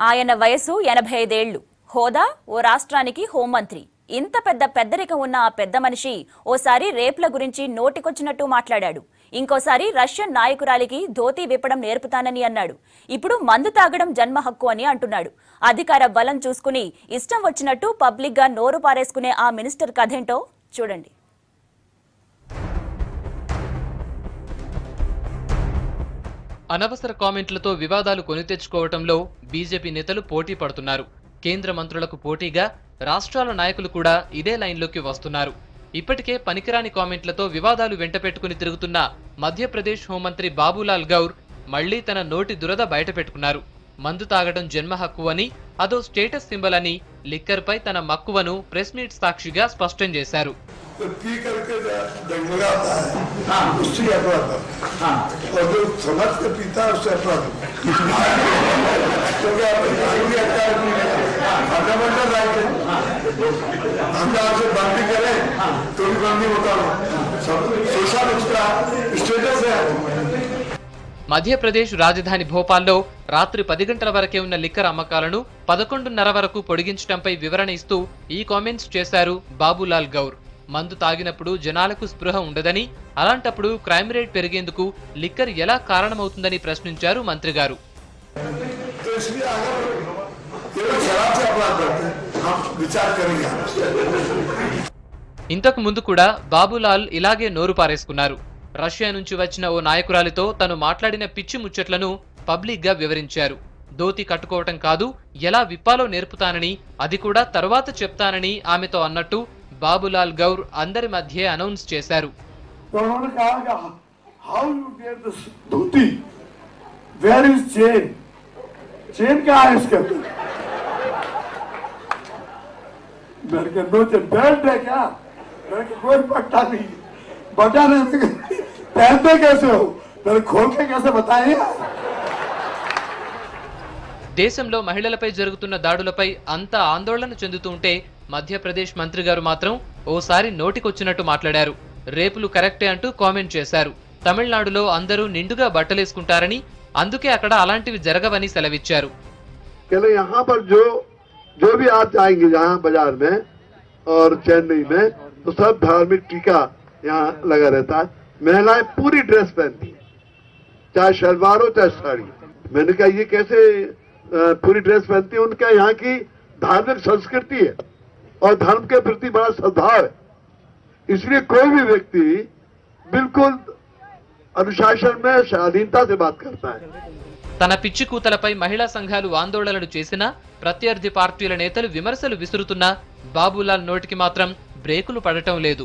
ఆయన వయసు 85 ఏళ్లు. హోదా ఓ రాష్ట్రానికి హోంమంత్రి. ఇంత పెద్దరికం ఉన్న ఆ పెద్ద మనిషి ఓసారి రేప్ల గురించి నోటికొచ్చినట్టు మాట్లాడాడు. ఇంకోసారి రష్యన్ నాయకురాలికి ధోతి విప్పడం నేర్పుతానని అన్నాడు. ఇప్పుడు మందు తాగడం జన్మ హక్కు అని అంటున్నాడు. అధికార బలం చూసుకుని ఇష్టం వచ్చినట్టు పబ్లిక్ గా నోరు పారేసుకునే ఆ మినిస్టర్ కథేంటో చూడండి. అనవసర కామెంట్లతో వివాదాలు కొని తెచ్చుకోవటంలో బీజేపీ నేతలు పోటీ పడుతున్నారు. కేంద్ర మంత్రులకు పోటీగా రాష్ట్రాల నాయకులు కూడా ఇదే లైన్లోకి వస్తున్నారు. ఇప్పటికే పనికిరాని కామెంట్లతో వివాదాలు వెంటపెట్టుకుని తిరుగుతున్న మధ్యప్రదేశ్ హోంమంత్రి బాబులాల్ గౌర్ మళ్లీ తన నోటి దురద బయటపెట్టుకున్నారు. మందు తాగడం జన్మ హక్కు అని, అదో స్టేటస్ సింబల్ అని లిక్కర్ పై తన మక్కువను ప్రెస్ మీట్ సాక్షిగా స్పష్టం చేశారు. మధ్యప్రదేశ్ రాజధాని భోపాల్లో రాత్రి 10 గంటల వరకే ఉన్న లిక్కర్ అమ్మకాలను 11:30 వరకు పొడిగించడంపై వివరణ ఇస్తూ ఈ కామెంట్స్ చేశారు బాబులాల్ గౌర్. మందు తాగినప్పుడు జనాలకు స్పృహ ఉండదని, అలాంటప్పుడు క్రైమ్ రేట్ పెరిగేందుకు లిక్కర్ ఎలా కారణమవుతుందని ప్రశ్నించారు మంత్రి గారు. ఇంతకు ముందు కూడా బాబులాల్ ఇలాగే నోరు పారేసుకున్నారు. రష్యా నుంచి వచ్చిన ఓ నాయకురాలితో తను మాట్లాడిన పిచ్చి ముచ్చట్లను పబ్లిక్ గా వివరించారు. ధోతి కట్టుకోవటం కాదు, ఎలా విప్పాలో నేర్పుతానని, అది కూడా తర్వాత చెప్తానని ఆమెతో అన్నట్టు బాబులాల్ గౌర్ అందరి మధ్య అనౌన్స్ చేశారు. దేశంలో మహిళలపై జరుగుతున్న దాడులపై అంతా ఆందోళన చెందుతుంటే మధ్యప్రదేశ్ మంత్రి గారు మాత్రం ఓసారి నోటికొచ్చినట్టు మాట్లాడారు. రేపులు కరెక్టే అంటూ కామెంట్ చేశారు. తమిళనాడులో అందరూ నిండుగా బట్టలేసుకుంటారని, అందుకే అక్కడ అలాంటివి జరగవని సెలవిచ్చారు. जो भी आप जाएंगे यहाँ बाजार में और चेन्नई में तो सब धार्मिक टीका यहाँ लगा रहता है. महिलाएं पूरी ड्रेस पहनती है, चाहे शलवार हो चाहे साड़ी. मैंने कहा ये कैसे पूरी ड्रेस पहनती है? उनका यहाँ की धार्मिक संस्कृति है और धर्म के प्रति बड़ा सद्भाव है. इसलिए कोई भी व्यक्ति बिल्कुल अनुशासन में स्वाधीनता से बात करता है. తన పిచ్చి కూతలపై మహిళా సంఘాలు ఆందోళనలు చేసినా, ప్రత్యర్థి పార్టీల నేతలు విమర్శలు విసురుతున్నా బాబులాల్ నోటికి మాత్రం బ్రేకులు పడటం లేదు.